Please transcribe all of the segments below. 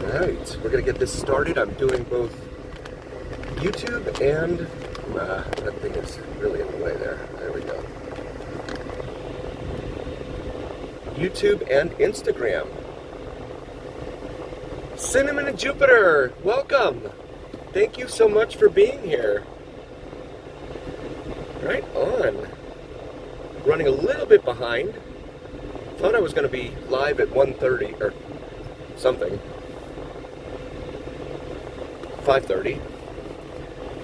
Alright, we're going to get this started. I'm doing both YouTube and... that thing is really in the way there. There we go. YouTube and Instagram. Cinnamon and Jupiter, welcome! Thank you so much for being here. Right on. Running a little bit behind. Thought I was going to be live at 1:30 or something. 5:30.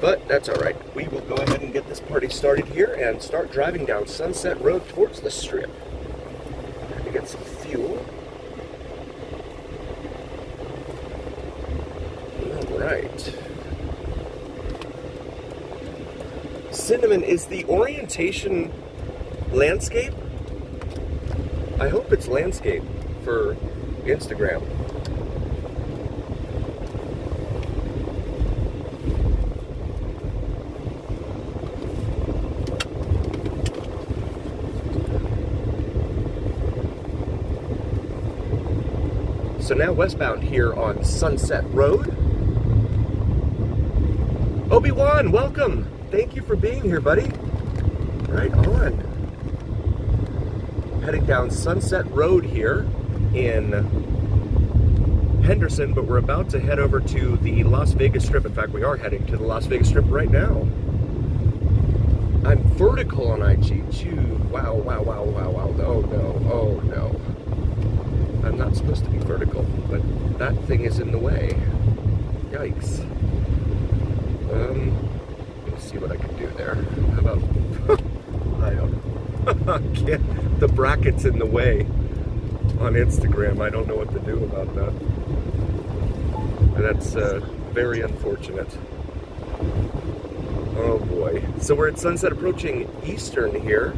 But that's alright. We will go ahead and get this party started here and start driving down Sunset Road towards the Strip. Had to get some fuel. Alright. Cinnamon, is the orientation landscape? I hope it's landscape for Instagram. So now westbound here on Sunset Road. Obi-Wan, welcome! Thank you for being here, buddy. Right on. Heading down Sunset Road here in Henderson, but we're about to head over to the Las Vegas Strip. In fact, we are heading to the Las Vegas Strip right now. I'm vertical on IG. Wow, wow, wow, wow, wow. Oh no, oh no. I'm not supposed to be vertical, but that thing is in the way. Yikes. Let's see what I can do there. How about... I don't know. The bracket's in the way on Instagram. I don't know what to do about that. That's very unfortunate. Oh boy. So we're at sunset approaching Eastern here.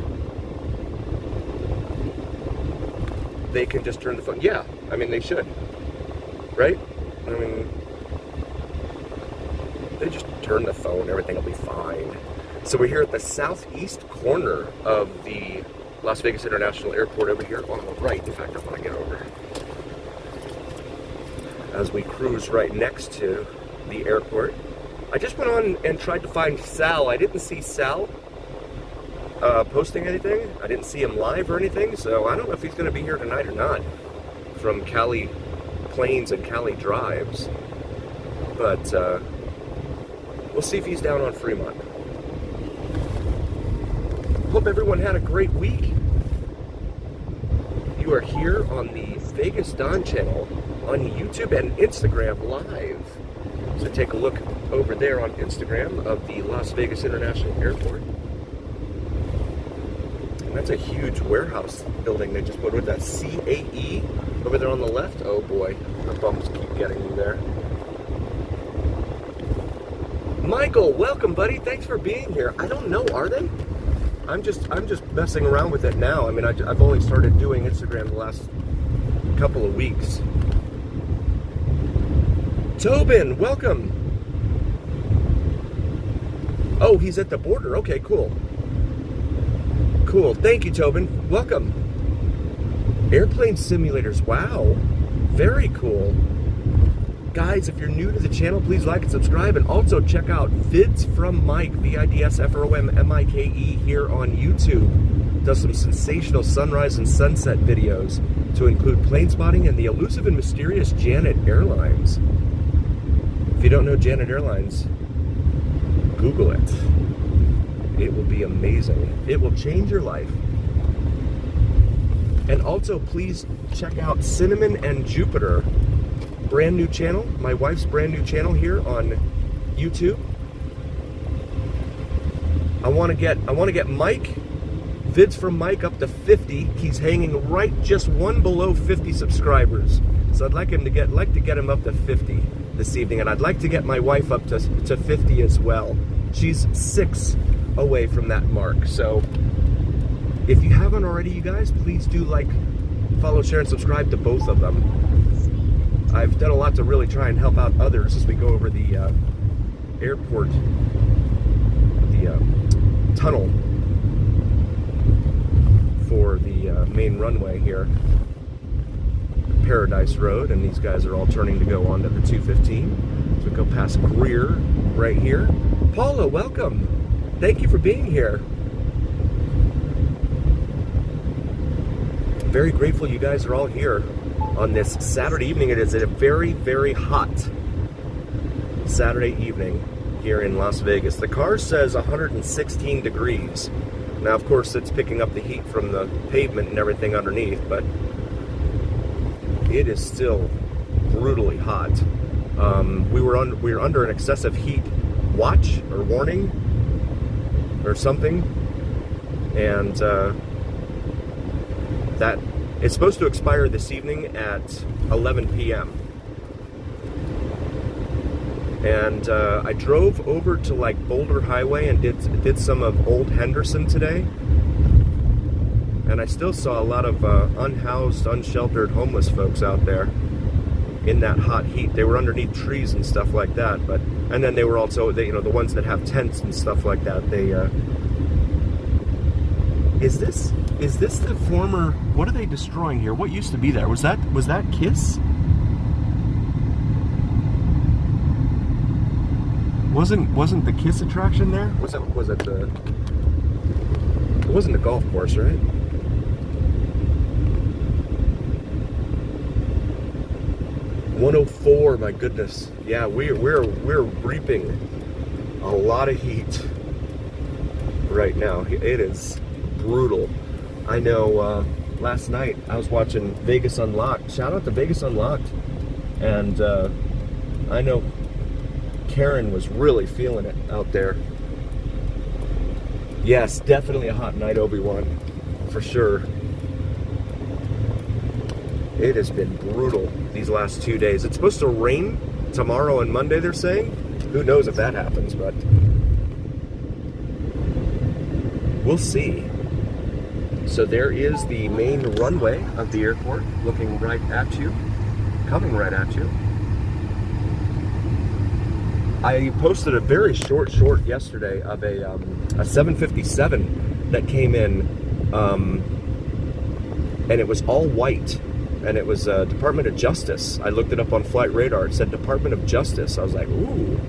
They can just turn the phone. Yeah, I mean, they should. Right? I mean, they just turn the phone, everything will be fine. So we're here at the southeast corner of the Las Vegas International Airport over here on the right. In fact, I want to get over as we cruise right next to the airport. I just went on and tried to find Sal. I didn't see Sal posting anything. I didn't see him live or anything, so I don't know if he's going to be here tonight or not from Cali Plains and Cali Drives. But we'll see if he's down on Fremont. Hope everyone had a great week. You are here on the Vegas Don channel on YouTube and Instagram live. So take a look over there on Instagram of the Las Vegas International Airport. And that's a huge warehouse building they just put with that CAE over there on the left. Oh boy, the bumps keep getting me there. Michael, welcome, buddy. Thanks for being here. I don't know, are they? I'm just messing around with it now. I mean, I've only started doing Instagram the last couple of weeks. Tobin, welcome. Oh, he's at the border. Okay, cool. Cool. Thank you, Tobin. Welcome. Airplane simulators. Wow. Very cool. Guys, if you're new to the channel, please like and subscribe, and also check out Vids from Mike, VIDSFROMMIKE, here on YouTube. Does some sensational sunrise and sunset videos to include plane spotting and the elusive and mysterious Janet Airlines. If you don't know Janet Airlines, Google it. It will be amazing. It will change your life. And also, please check out Cinnamon and Jupiter. Brand new channel, my wife's brand new channel here on YouTube. I want to get Mike, Vids from Mike, up to 50. He's hanging right just one below 50 subscribers. So I'd like to get him up to 50 this evening, and I'd like to get my wife up to 50 as well. She's 6 away from that mark. So if you haven't already, you guys, please do like, follow, share, and subscribe to both of them. I've done a lot to really try and help out others as we go over the airport, the tunnel for the main runway here. Paradise Road, and these guys are all turning to go onto the 215. So we go past Greer right here. Paula, welcome. Thank you for being here. Very grateful you guys are all here on this Saturday evening. It is a very, very hot Saturday evening here in Las Vegas. The car says 116 degrees. Now, of course, it's picking up the heat from the pavement and everything underneath, but it is still brutally hot. We were under an excessive heat watch or warning or something, and that it's supposed to expire this evening at 11 p.m. And I drove over to like Boulder Highway and did some of Old Henderson today, and I still saw a lot of unhoused, unsheltered homeless folks out there in that hot heat. They were underneath trees and stuff like that, and then they were also, the ones that have tents and stuff like that. They is this the former? What are they destroying here? What used to be there? Was that Kiss? Wasn't the Kiss attraction there? Was it the? It wasn't a golf course, right? .104, my goodness. Yeah, we're reaping a lot of heat right now. It is brutal. I know. Last night I was watching Vegas Unlocked. Shout out to Vegas Unlocked, and I know Karen was really feeling it out there. Yes, definitely a hot night, Obi-Wan, for sure. It has been brutal these last 2 days. It's supposed to rain tomorrow and Monday, they're saying. Who knows if that happens, but we'll see. So there is the main runway of the airport, looking right at you, coming right at you. I posted a very short yesterday of a 757 that came in, and it was all white, and it was Department of Justice. I looked it up on Flight Radar. It said Department of Justice. I was like, ooh,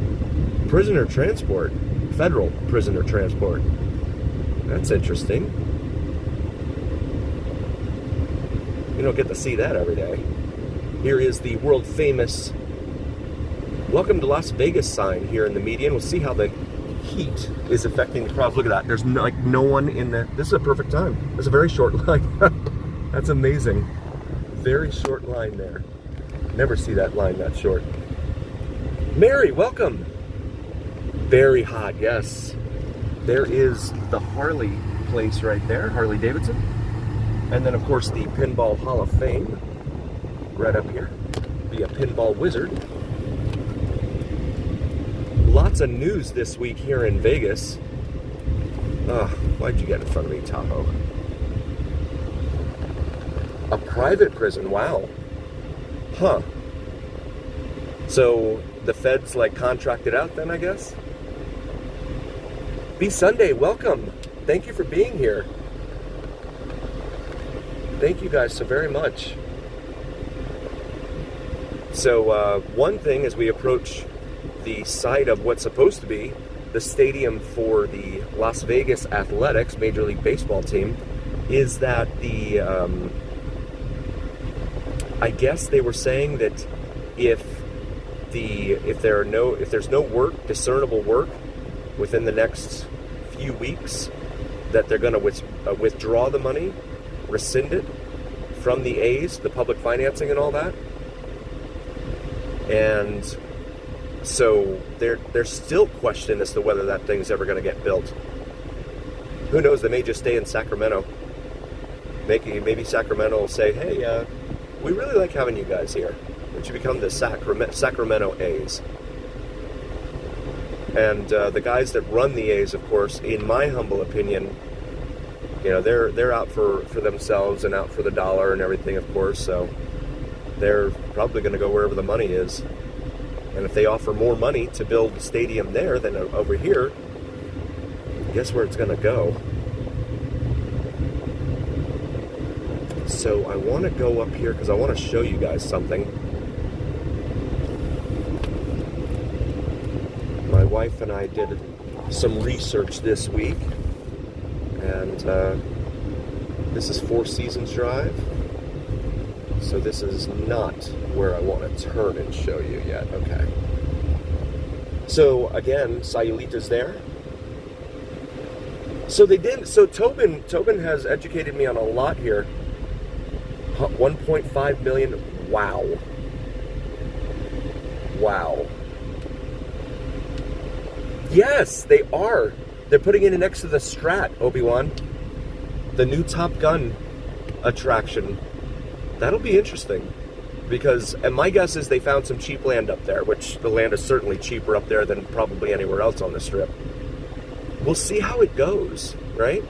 prisoner transport, federal prisoner transport. That's interesting. You don't get to see that every day. Here is the world famous "Welcome to Las Vegas" sign here in the median. We'll see how the heat is affecting the crowds. Look at that. There's no one in there. This is a perfect time. It's a very short line. That's amazing. Very short line there. Never see that line that short. Mary, welcome. Very hot, yes. There is the Harley place right there, Harley Davidson. And then, of course, the Pinball Hall of Fame right up here. Be a pinball wizard. Lots of news this week here in Vegas. Why'd you get in front of me, Tahoe? A private prison, wow. Huh. So the feds like contracted out then, I guess? Be Sunday, welcome. Thank you for being here. Thank you guys so very much. So one thing as we approach the site of what's supposed to be the stadium for the Las Vegas Athletics Major League Baseball team is that the I guess they were saying that if there's no work, discernible work within the next few weeks, that they're going to withdraw the money, rescind it from the A's, the public financing and all that. And so there's still question as to whether that thing's ever going to get built. Who knows? They may just stay in Sacramento. Maybe Sacramento will say, hey, we really like having you guys here. Why don't you become the Sacramento A's? And the guys that run the A's, of course, in my humble opinion, they're out for themselves and out for the dollar and everything, of course. So they're probably going to go wherever the money is. And if they offer more money to build a stadium there than over here, guess where it's going to go? So I want to go up here because I want to show you guys something. My wife and I did some research this week, and this is Four Seasons Drive. So this is not where I want to turn and show you yet. Okay. So again, Sayulita's there. So they did. So Tobin has educated me on a lot here. 1.5 million. Wow. Wow. Yes, they are. They're putting it next to the Strat, Obi-Wan. The new Top Gun attraction. That'll be interesting. Because, and my guess is they found some cheap land up there, which the land is certainly cheaper up there than probably anywhere else on the Strip. We'll see how it goes, right?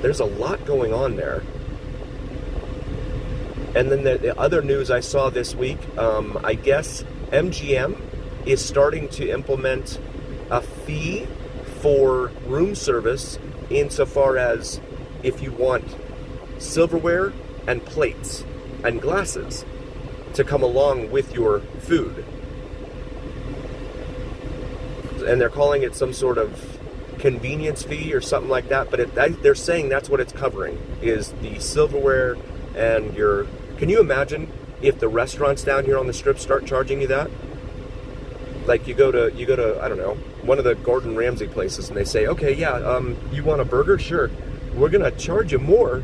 There's a lot going on there. And then the other news I saw this week, I guess MGM is starting to implement a fee for room service insofar as if you want silverware and plates and glasses to come along with your food. And they're calling it some sort of convenience fee or something like that, but they're saying that's what it's covering, is the silverware and your... Can you imagine if the restaurants down here on the Strip start charging you that? Like you go to I don't know, one of the Gordon Ramsay places, and they say, okay, yeah, you want a burger? Sure. We're gonna charge you more,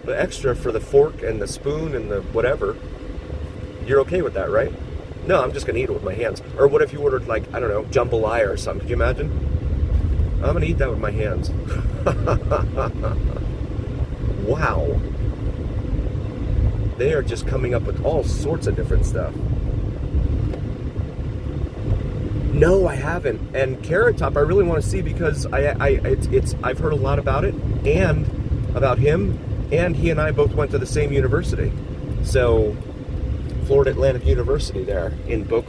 the extra for the fork and the spoon and the whatever. You're okay with that, right? No, I'm just gonna eat it with my hands. Or what if you ordered, like, I don't know, jambalaya or something? Could you imagine? I'm gonna eat that with my hands. Wow. They are just coming up with all sorts of different stuff. No, I haven't. And Carrot Top, I really want to see because I've heard a lot about it and about him, and he and I both went to the same university. So, Florida Atlantic University there in Boca